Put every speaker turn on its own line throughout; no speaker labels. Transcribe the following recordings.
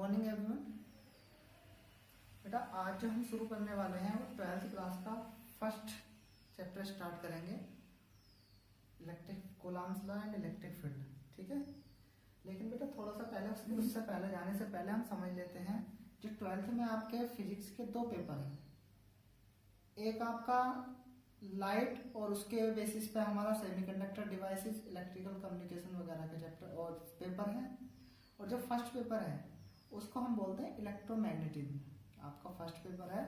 Morning everyone. बेटा आज जो हम शुरू करने वाले हैं वो 12th क्लास का फर्स्ट चैप्टर स्टार्ट करेंगे, electric Coulomb's law and electric field. ठीक है, लेकिन बेटा थोड़ा सा पहले उससे पहले जाने से पहले हम समझ लेते हैं जो 12th में आपके फिजिक्स के दो पेपर हैं। एक आपका लाइट और उसके बेसिस पे हमारा सेमीकंडक्टर डिवाइसेस, इलेक्ट्रिकल कम्युनिकेशन वगैरह के चैप्टर और पेपर है, और जो फर्स्ट पेपर है उसको हम बोलते हैं इलेक्ट्रोमैग्नेटिज्म। आपका फर्स्ट पेपर है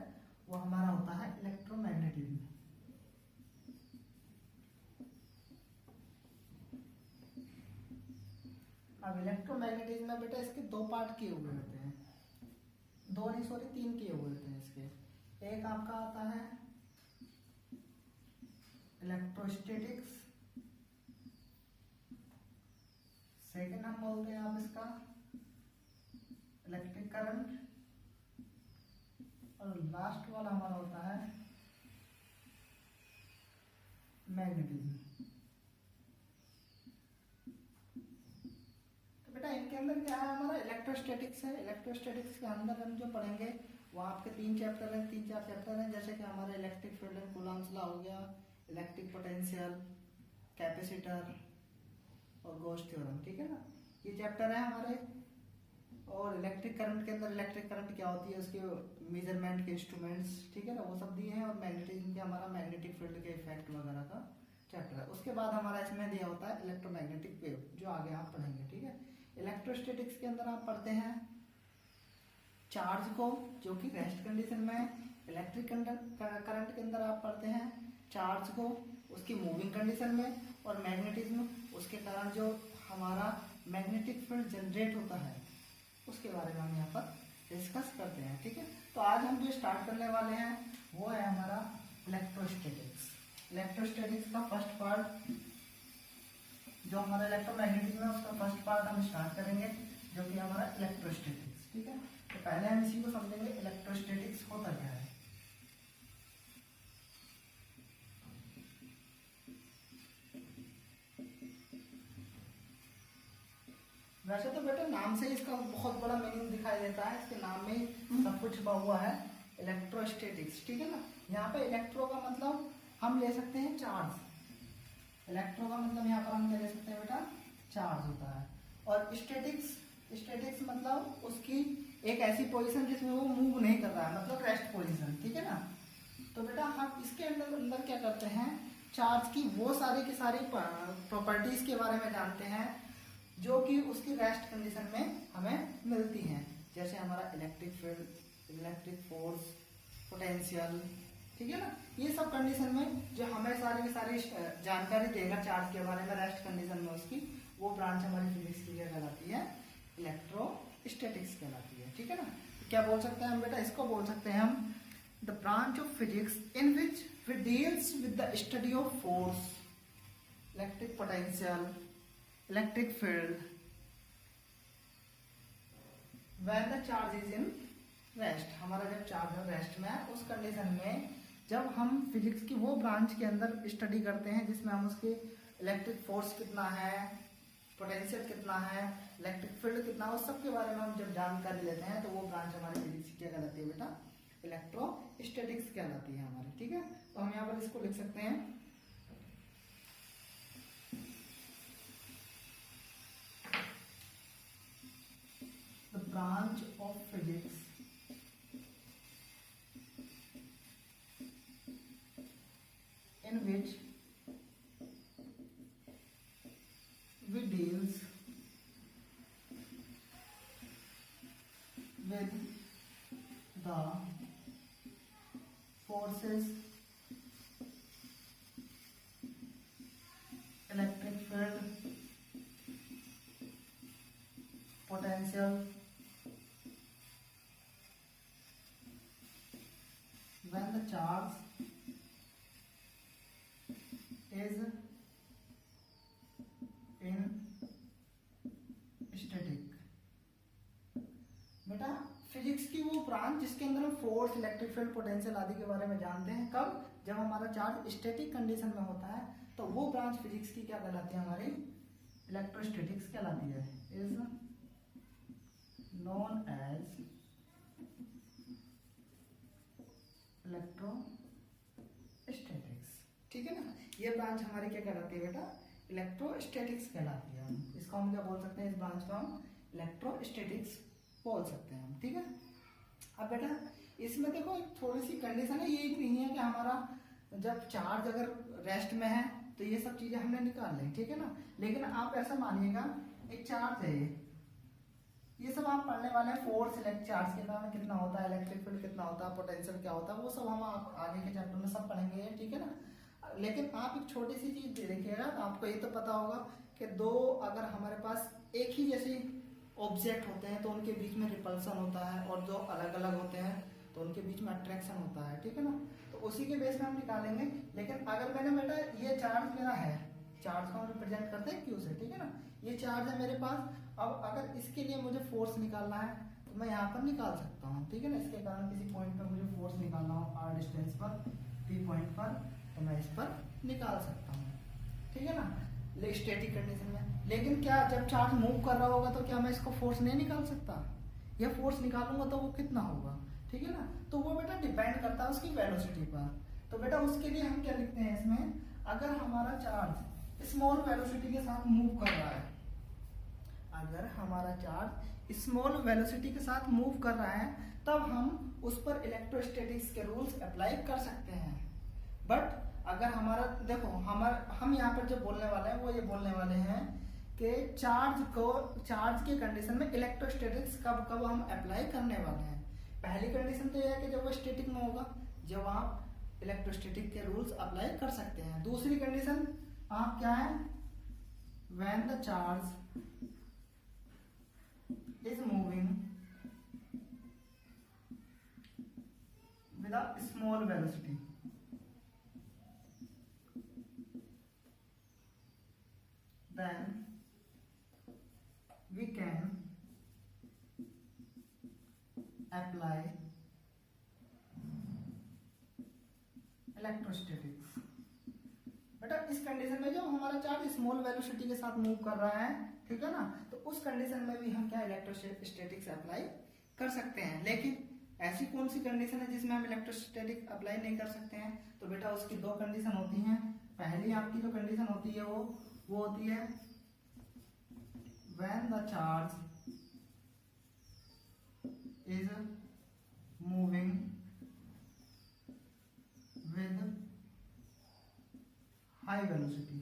वो हमारा होता है इलेक्ट्रोमैग्नेटिज्म। अब इलेक्ट्रोमैग्नेटिज्म में बेटा इसके दो पार्ट किए हुए होते हैं, दो नहीं सॉरी तीन किए हुए होते हैं इसके। एक आपका आता है इलेक्ट्रोस्टैटिक्स, सेकेंड हम बोलते हैं आप इसका इलेक्ट्रिक करंट, और लास्ट वाला हमारा होता है मैग्नेटिज्म। तो बेटा इनके अंदर क्या है, हमारा इलेक्ट्रोस्टैटिक्स है। इलेक्ट्रोस्टैटिक्स के अंदर हम जो पढ़ेंगे वो आपके तीन चैप्टर हैं, तीन चार चैप्टर हैं, जैसे कि हमारा electric field and Coulomb's law हो गया, इलेक्ट्रिक पोटेंशियल, कैपेसिटर और गॉस थ्योरम। ठीक है ना, ये चैप्टर है हमारे। और इलेक्ट्रिक करंट के अंदर इलेक्ट्रिक करंट क्या होती है, उसके मेजरमेंट के इंस्ट्रूमेंट्स, ठीक है ना, वो सब दिए हैं। और मैग्नेटिज्म के हमारा मैग्नेटिक फील्ड के इफेक्ट वगैरह का चैप्टर है। उसके बाद हमारा इसमें दिया होता है इलेक्ट्रोमैग्नेटिक वेव, जो आगे आप पढ़ेंगे। ठीक है, इलेक्ट्रोस्टैटिक्स के अंदर आप पढ़ते हैं चार्ज को, जो कि रेस्ट कंडीशन में। इलेक्ट्रिक करंट के अंदर आप पढ़ते हैं चार्ज को उसकी मूविंग कंडीशन में। और मैग्नेटिज्म उसके कारण जो हमारा मैग्नेटिक फील्ड जनरेट होता है उसके बारे में हम यहाँ पर डिस्कस करते हैं। ठीक है, तो आज हम जो स्टार्ट करने वाले हैं वो है हमारा इलेक्ट्रोस्टैटिक्स। इलेक्ट्रोस्टैटिक्स का फर्स्ट पार्ट जो हमारा इलेक्ट्रोमैग्नेटिज्म है उसका फर्स्ट पार्ट हम स्टार्ट करेंगे, जो कि हमारा इलेक्ट्रोस्टैटिक्स। ठीक है, तो पहले हम इसी को समझेंगे इलेक्ट्रोस्टैटिक्स होता क्या है। वैसे तो बेटा नाम से इसका बहुत बड़ा मीनिंग दिखाई देता है, इसके नाम में सब कुछ छुपा हुआ है, इलेक्ट्रोस्टैटिक्स। ठीक है ना, यहाँ पे इलेक्ट्रो का मतलब हम ले सकते हैं चार्ज। इलेक्ट्रो का मतलब यहाँ पर हम क्या ले सकते हैं बेटा, चार्ज होता है। और स्टैटिक्स मतलब उसकी एक ऐसी पोजीशन जिसमें वो मूव नहीं कर रहा है, मतलब रेस्ट पोजीशन। ठीक है ना, तो बेटा हम इसके अंदर क्या करते हैं, चार्ज की वो सारी की सारी प्रॉपर्टीज के बारे में जानते हैं जो कि उसकी रेस्ट कंडीशन में हमें मिलती हैं, जैसे हमारा electric field, electric force, potential. ठीक है ना, ये सब कंडीशन में जो हमें सारी की सारी जानकारी देगा चार्ज के बारे में रेस्ट कंडीशन में, उसकी वो ब्रांच हमारी फिजिक्स की क्या कहलाती है, इलेक्ट्रोस्टैटिक्स कहलाती है। ठीक है ना, तो क्या बोल सकते हैं हम बेटा, इसको बोल सकते हैं हम the branch of physics in which we deals with the study of force, electric potential, electric field when the charge is in rest. हमारा जब चार्ज रेस्ट में है उस कंडीशन में जब हम फिजिक्स की वो ब्रांच के अंदर स्टडी करते हैं जिसमें हम उसके इलेक्ट्रिक फोर्स कितना है, पोटेंशियल कितना है, इलेक्ट्रिक फील्ड कितना है, उस सब के बारे में हम जब जानकारी लेते हैं तो वो ब्रांच हमारी फिजिक्स की क्या कहलाती है बेटा, इलेक्ट्रोस्टैटिक्स कहलाती है हमारी। ठीक है, तो हम यहाँ पर इसको लिख सकते हैं the branch of physics in which we deals with the forces, electric field, potential when the charge is in static। बेटा फिजिक्स की वो ब्रांच जिसके अंदर हम फोर्स, इलेक्ट्रिक फील्ड, पोटेंशियल आदि के बारे में जानते हैं, कब, जब हमारा चार्ज स्टैटिक कंडीशन में होता है, तो वो ब्रांच फिजिक्स की क्या कहलाती है, हमारी इलेक्ट्रोस्टैटिक्स कहलाती है, इज नोन एज इलेक्ट्रोस्टैटिक्स। ठीक है ना, ये ब्रांच हमारी क्या कहलाती है बेटा, इलेक्ट्रोस्टैटिक्स कहलाती है। इसको हम क्या बोल सकते हैं, इस ब्रांच को हम इलेक्ट्रोस्टैटिक्स बोल सकते हैं हम। ठीक है, अब बेटा इसमें देखो एक थोड़ी सी कंडीशन है, ये नहीं है कि हमारा जब चार्ज अगर रेस्ट में है तो ये सब चीजें हमने निकाल ली, ठीक है ना। लेकिन आप ऐसा मानिएगा एक चार्ज है, ये सब आप पढ़ने वाले हैं, फोर्स इलेक्ट्रिक चार्ज के कारण कितना होता है, इलेक्ट्रिक फील्ड कितना होता है, पोटेंशियल क्या होता है, वो सब हम आप आगे के चैप्टर में सब पढ़ेंगे, ठीक है ना। लेकिन आप एक छोटी सी चीज देखिएगा, आपको ये तो पता होगा कि दो अगर हमारे पास एक ही जैसी ऑब्जेक्ट होते हैं तो उनके बीच में रिपल्सन होता है, और जो अलग अलग होते हैं तो उनके बीच में अट्रैक्शन होता है, ठीक है ना। तो उसी के बेस में हम निकालेंगे। लेकिन अगर मैंने बेटा ये चार्ज मेरा है, चार्ज को हम रिप्रेजेंट करते हैं क्यू से, ठीक है ना, ये चार्ज है मेरे पास। अब अगर इसके लिए मुझे फोर्स निकालना है तो मैं यहाँ पर निकाल सकता हूँ, ठीक है ना। इसके कारण किसी पॉइंट पर मुझे फोर्स निकालना हो आर डिस्टेंस पर, पी पॉइंट पर, तो मैं इस पर निकाल सकता हूँ, ठीक है ना, स्टैटिक कंडीशन में। लेकिन क्या जब चार्ज मूव कर रहा होगा तो क्या मैं इसको फोर्स नहीं निकाल सकता, या फोर्स निकालूंगा तो वो कितना होगा, ठीक है ना। तो वो बेटा डिपेंड करता है उसकी वेलोसिटी पर। तो बेटा उसके लिए हम क्या लिखते हैं इसमें, अगर हमारा चार्ज स्मॉल वेलोसिटी के साथ मूव कर रहा है, अगर हमारा चार्ज स्मॉल वेलोसिटी के साथ मूव कर रहा है तब हम उस पर इलेक्ट्रोस्टैटिक्स के रूल्स अप्लाई कर सकते हैं। बट अगर हमारा देखो हम यहाँ पर जो बोलने वाले हैं वो ये बोलने वाले हैं कि चार्ज के कंडीशन में इलेक्ट्रोस्टैटिक्स कब कब हम अप्लाई करने वाले हैं। पहली कंडीशन तो यह है कि जब वो स्टैटिक में होगा, जब आप इलेक्ट्रोस्टैटिक के रूल्स अप्लाई कर सकते हैं। दूसरी कंडीशन आप क्या है, when the charge is moving with a small velocity, then we can apply electrostatics। बेटा इस कंडीशन में जब हमारा चार्ज स्मॉल वेलोसिटी के साथ मूव कर रहा है, ठीक है ना, तो उस कंडीशन में भी हम क्या इलेक्ट्रोस्टैटिक्स अप्लाई कर सकते हैं। लेकिन ऐसी कौन सी कंडीशन है जिसमें हम इलेक्ट्रोस्टैटिक अप्लाई नहीं कर सकते हैं, तो बेटा उसकी दो कंडीशन होती हैं। पहली आपकी जो कंडीशन होती है वो होती है when the charge is moving with high velocity.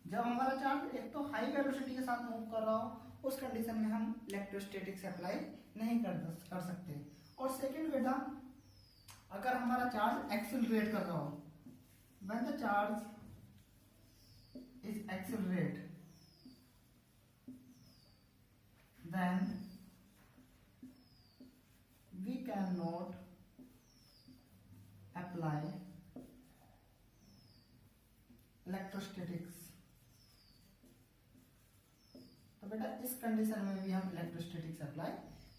जब हमारा चार्ज एक तो हाई वेलोसिटी के साथ मूव कर रहा हो, उस कंडीशन में हम इलेक्ट्रोस्टैटिक्स अप्लाई नहीं कर सकते। और सेकंड बेटा, अगर हमारा चार्ज एक्सेलरेट कर रहा हो, when the charge is accelerate, then we can not apply electrostatics. तो बेटा इस कंडीशन में भी हम इलेक्ट्रोस्टैटिक्स अप्लाई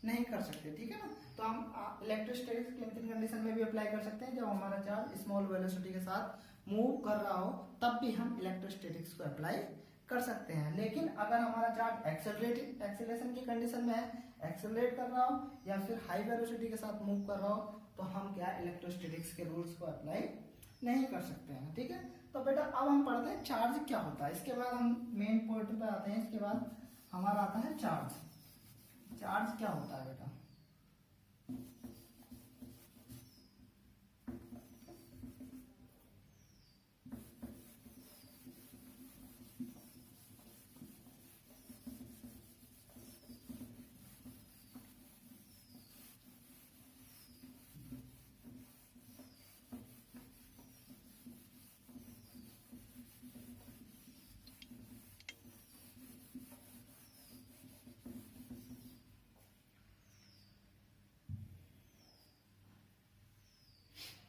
नहीं कर सकते, ठीक है ना। तो हम इलेक्ट्रोस्टैटिक्स किन कंडीशन में भी अप्लाई कर सकते हैं, जब हमारा चार्ज स्मॉल वेलोसिटी के साथ मूव कर रहा हो तब भी हम इलेक्ट्रोस्टैटिक्स को अप्लाई कर सकते हैं। लेकिन अगर हमारा चार्ज एक्सेलरेशन की कंडीशन में है, एक्सेलरेट कर रहा हो या फिर हाई वेलोसिटी के साथ मूव कर रहा हो, तो हम क्या इलेक्ट्रोस्टैटिक्स के रूल्स को अप्लाई नहीं कर सकते हैं, ठीक है। तो बेटा अब हम पढ़ते हैं चार्ज क्या होता है। इसके बाद हम मेन पॉइंट पे आते हैं। इसके बाद हमारा आता है चार्ज। चार्ज क्या होता है बेटा,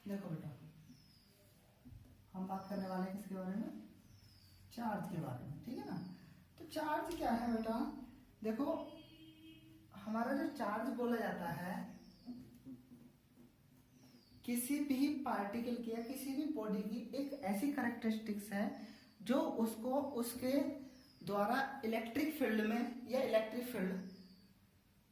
देखो बेटा हम बात करने वाले हैं किसके बारे में, चार्ज के बारे में, ठीक है ना। तो चार्ज क्या है बेटा, देखो हमारा जो चार्ज बोला जाता है किसी भी पार्टिकल की या किसी भी बॉडी की एक ऐसी कैरेक्टरिस्टिक्स है जो उसको उसके द्वारा इलेक्ट्रिक फील्ड में या इलेक्ट्रिक फील्ड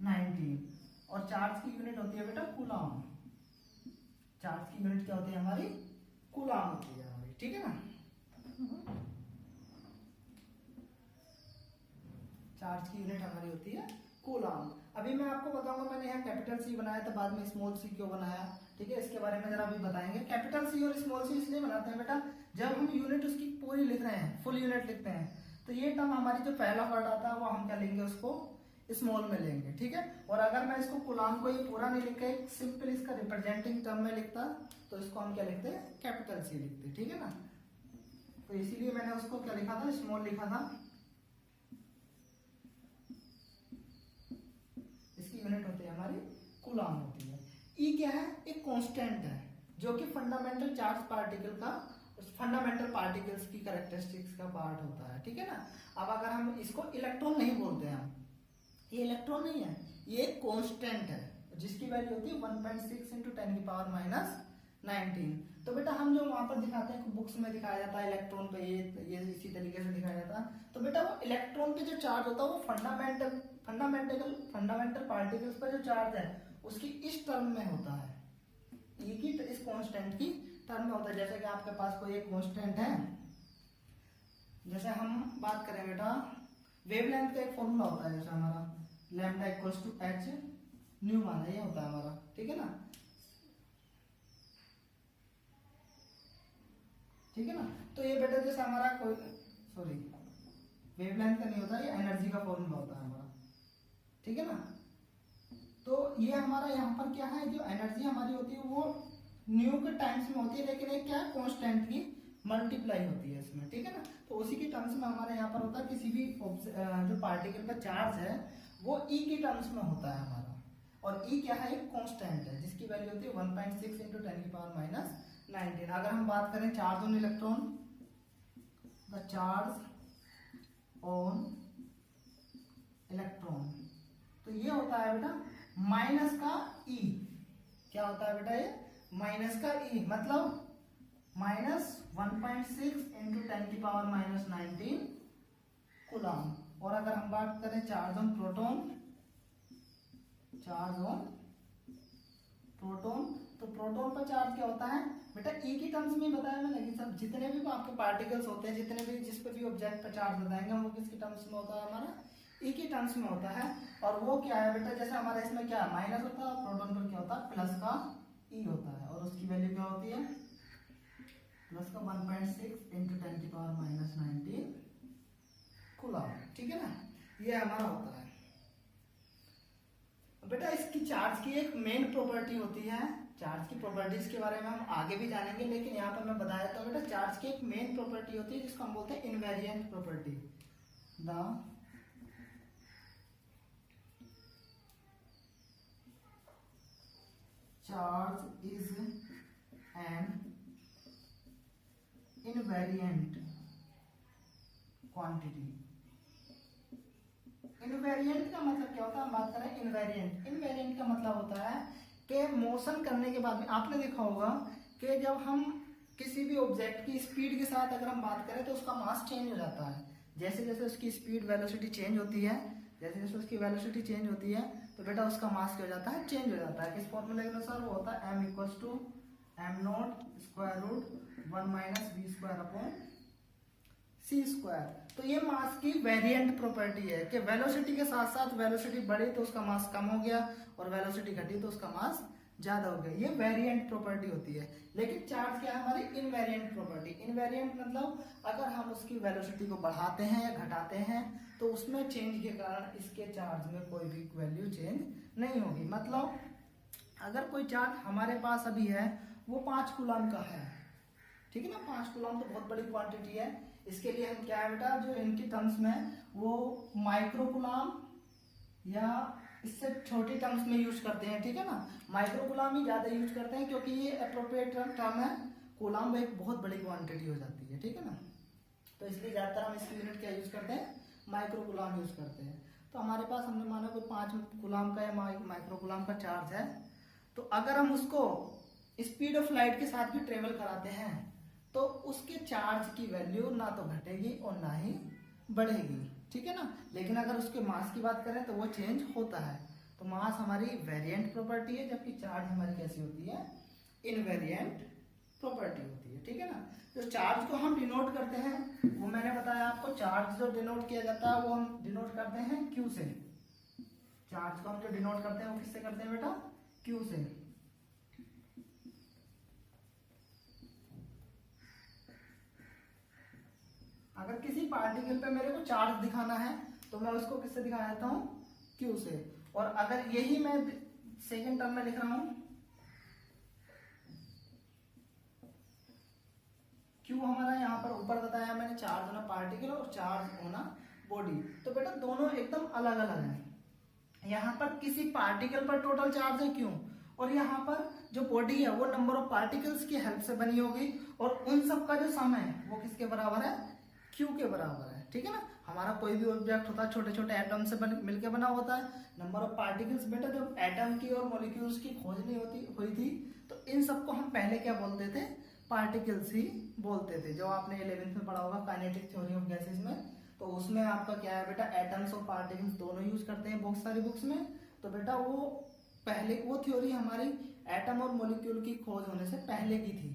19 और चार्ज की यूनिट होती है बेटा कूलम। चार्ज की यूनिट क्या होती है हमारी? कूलम होती है हमारी, ठीक है ना। चार्ज की यूनिट हमारी होती है कूलम। अभी मैं आपको बताऊंगा, मैंने यहाँ कैपिटल सी बनाया था, बाद में स्मॉल सी क्यों बनाया, ठीक है, इसके बारे में जरा अभी बताएंगे। कैपिटल सी और स्मॉल सी इसलिए बनाते हैं बेटा, जब हम यूनिट उसकी पूरी लिख रहे हैं, फुल यूनिट लिखते हैं, तो ये टर्म हमारी जो पहला वर्ड आता है वो हम क्या लेंगे, उसको स्मॉल में लेंगे, ठीक है। और अगर मैं इसको कूलम को ये पूरा नहीं लिख के सिंपल इसका रिप्रेजेंटिंग टर्म में लिखता, तो इसको हम क्या लिखते हैं, कैपिटल सी लिखते, ठीक है ना। तो इसीलिए मैंने उसको क्या लिखा था, स्मॉल लिखा था। इसकी यूनिट होती है हमारी कूलम होती है। ई क्या है, एक कांस्टेंट है जो कि फंडामेंटल चार्ज पार्टिकल का, फंडामेंटल पार्टिकल्स की कैरेक्टरिस्टिक्स का पार्ट होता है, ठीक है ना। अब अगर हम इसको इलेक्ट्रॉन नहीं बोलते हैं, हम ये इलेक्ट्रॉन नहीं है, ये एक कांस्टेंट है जिसकी वैल्यू होती है 1.6 × 10⁻⁻19। तो बेटा हम जो वहां पर दिखाते हैं, बुक्स में दिखाया जाता है इलेक्ट्रॉन पे, ये इसी तरीके से दिखाया जाता है। तो बेटा वो इलेक्ट्रॉन पे जो चार्ज होता है वो फंडामेंटल पार्टिकल्स पर जो चार्ज है उसकी इस टर्म में होता है, ई की इस कांस्टेंट की टर्म में होता है। जैसे कि आपके पास कोई एक कांस्टेंट है, जैसे हम बात करें बेटा वेवलेंथ का एक फॉर्मूला होता है, जैसे हमारा lambda equals to h nu मान है, ये होता है हमारा, ठीक है ना, ठीक है ना। तो ये बेटा जैसे हमारा कोई वेवलेंथ का नहीं होता, ये एनर्जी का फॉर्मूला होता है हमारा, ठीक है ना। तो ये हमारा यहाँ पर क्या है, जो एनर्जी हमारी होती है वो न्यू के टाइम्स में होती है, लेकिन ये क्या है, कांस्टेंट की मल्टीप्लाई होती है इसमें, ठीक है ना। तो उसी के टर्म्स में हमारे यहाँ पर होता है, किसी भी जो पार्टिकल का चार्ज है वो ई के टर्म्स में होता है हमारा, और ई क्या है, एक कांस्टेंट है जिसकी वैल्यू होती है 1.6 × 10⁻⁻19। अगर हम बात करें charge on electron, the charge on electron, तो ये होता है बेटा माइनस का ई। क्या होता है बेटा, ये माइनस का ई, मतलब -1.6 × 10⁻⁻19 कूलम। और अगर हम बात करें चार्ज ऑन प्रोटॉन, तो प्रोटॉन पर चार्ज क्या होता है बेटा, ई की टर्म्स में बताया मैंने कि सब जितने भी आपके पार्टिकल्स होते हैं, जितने भी जिस पे भी ऑब्जेक्ट पर चार्ज बताएंगे वो किसकी टर्म्स में होता है, हमारा ई की टर्म्स में होता है। और वो क्या है बेटा, जैसे हमारे इसमें क्या माइनस होता है, प्रोटॉन पर क्या होता है, प्लस का ई होता है, और उसकी वैल्यू क्या होती है, प्लस का 1.6 × 10⁻⁻19 कूलम, ठीक है ना। ये हमारा होता है बेटा। इसकी चार्ज की एक मेन प्रॉपर्टी होती है, चार्ज की प्रॉपर्टीज के बारे में हम आगे भी जानेंगे, लेकिन यहाँ पर मैं बताया था बेटा, चार्ज की एक मेन प्रॉपर्टी होती है जिसको हम बोलते हैं invariant property. The charge is an invariant quantity. Invariant का मतलब क्या होता है, हम बात करें इनवेरिएंट, इनवेरिएंट का मतलब होता है कि मोशन करने के बाद में आपने देखा होगा कि जब हम किसी भी ऑब्जेक्ट की स्पीड के साथ अगर हम बात करें तो उसका मास चेंज हो जाता है। जैसे जैसे उसकी स्पीड वेलोसिटी चेंज होती है, जैसे जैसे उसकी वेलोसिटी चेंज होती है, तो बेटा उसका मास क्या हो जाता है, चेंज हो जाता है। किस फॉर्मूले के अनुसार, वो होता है m = m0√1 - v²/c²। तो ये मास की वेरिएंट प्रॉपर्टी है कि वेलोसिटी के साथ साथ वेलोसिटी बढ़ी तो उसका मास कम हो गया, और वेलोसिटी घटी तो उसका मास ज्यादा हो गया, ये वेरिएंट प्रॉपर्टी होती है। लेकिन चार्ज क्या है, हमारी इनवेरिएंट प्रॉपर्टी। इनवेरिएंट मतलब अगर हम उसकी वेलोसिटी को बढ़ाते हैं या घटाते हैं तो उसमें चेंज के कारण इसके चार्ज में कोई भी वैल्यू चेंज नहीं होगी। मतलब अगर कोई चार्ज हमारे पास अभी है वो 5 कूलम का है, ठीक है ना, 5 कूलम तो बहुत बड़ी क्वांटिटी है। इसके लिए हम क्या है बेटा, जो इनकी टर्म्स में वो माइक्रो कूलम या इससे छोटी टर्म्स में यूज करते हैं, ठीक है ना। माइक्रो कूलम ही ज्यादा यूज करते हैं क्योंकि ये अप्रोप्रिएट टर्म है, कूलम एक बहुत बड़ी क्वांटिटी हो जाती है, ठीक है ना। तो इसलिए ज्यादातर हम इसकी यूनिट क्या यूज करते हैं, माइक्रो कूलम यूज करते हैं। तो हमारे पास हमने माना कोई 5 कूलम का या माइक्रो कूलम का चार्ज है, तो अगर हम उसको स्पीड ऑफ लाइट के साथ भी ट्रेवल कराते हैं तो उसके चार्ज की वैल्यू ना तो घटेगी और ना ही बढ़ेगी, ठीक है ना। लेकिन अगर उसके मास की बात करें तो वो चेंज होता है। तो मास हमारी वेरिएंट प्रॉपर्टी है, जबकि चार्ज हमारी कैसी होती है, इनवेरिएंट प्रॉपर्टी होती है। ठीक है ना। जो चार्ज को हम डिनोट करते हैं वो मैंने बताया आपको, चार्ज जो डिनोट किया जाता है वो हम डिनोट करते हैं क्यू से। चार्ज को हम जो डिनोट करते हैं वो किससे करते हैं बेटा, क्यू से। अगर किसी पार्टिकल पे मेरे को चार्ज दिखाना है तो मैं उसको किससे दिखा देता हूं, क्यू से। और अगर यही मैं सेकेंड टर्म में लिख रहा हूं, क्यू हमारा यहाँ पर ऊपर बताया मैंने, चार्ज होना पार्टिकल और चार्ज होना बॉडी, तो बेटा दोनों एकदम अलग अलग हैं। यहाँ पर किसी पार्टिकल पर टोटल चार्ज है क्यू, और यहाँ पर जो बॉडी है वो नंबर ऑफ पार्टिकल्स की हेल्प से बनी होगी, और उन सब का जो सम है वो किसके बराबर है, क्यू के बराबर है। ठीक है ना। हमारा कोई भी ऑब्जेक्ट होता है छोटे छोटे एटम से मिलकर बना होता है। नंबर ऑफ पार्टिकल्स, बेटा जब एटम की और मॉलिक्यूल्स की खोज नहीं हुई थी तो इन सबको हम पहले क्या बोलते थे, पार्टिकल्स ही बोलते थे। जो आपने 11th में पढ़ा होगा काइनेटिक थ्योरी ऑफ गैसेस में, तो उसमें आपका क्या है बेटा, एटम्स और पार्टिकल्स दोनों यूज करते हैं बहुत सारी बुक्स में। तो बेटा वो पहले वो थ्योरी हमारी एटम और मॉलिक्यूल की खोज होने से पहले की थी।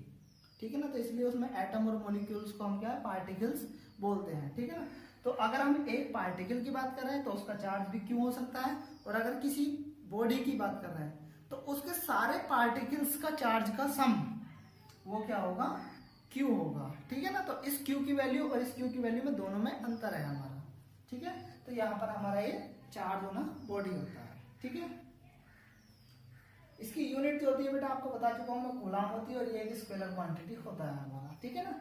ठीक है ना। तो इसलिए उसमें एटम और मॉलिक्यूल्स को हम क्या है, पार्टिकल्स बोलते हैं। ठीक है ना। तो अगर हम एक पार्टिकल की बात कर रहे हैं तो उसका चार्ज भी क्यू हो सकता है, और अगर किसी बॉडी की बात कर रहे हैं तो उसके सारे पार्टिकल्स का चार्ज का सम वो क्या होगा, क्यू होगा। ठीक है ना। तो इस क्यू की वैल्यू और इस क्यू की वैल्यू में दोनों में अंतर है हमारा। ठीक है। तो यहाँ पर हमारा ये चार्ज होना बॉडी होता है। ठीक है। इसकी यूनिट जो होती है बेटा आपको बता चुका हूँ मैं, कूलम होती है, और ये एक स्केलर क्वांटिटी होता है हमारा। ठीक है ना।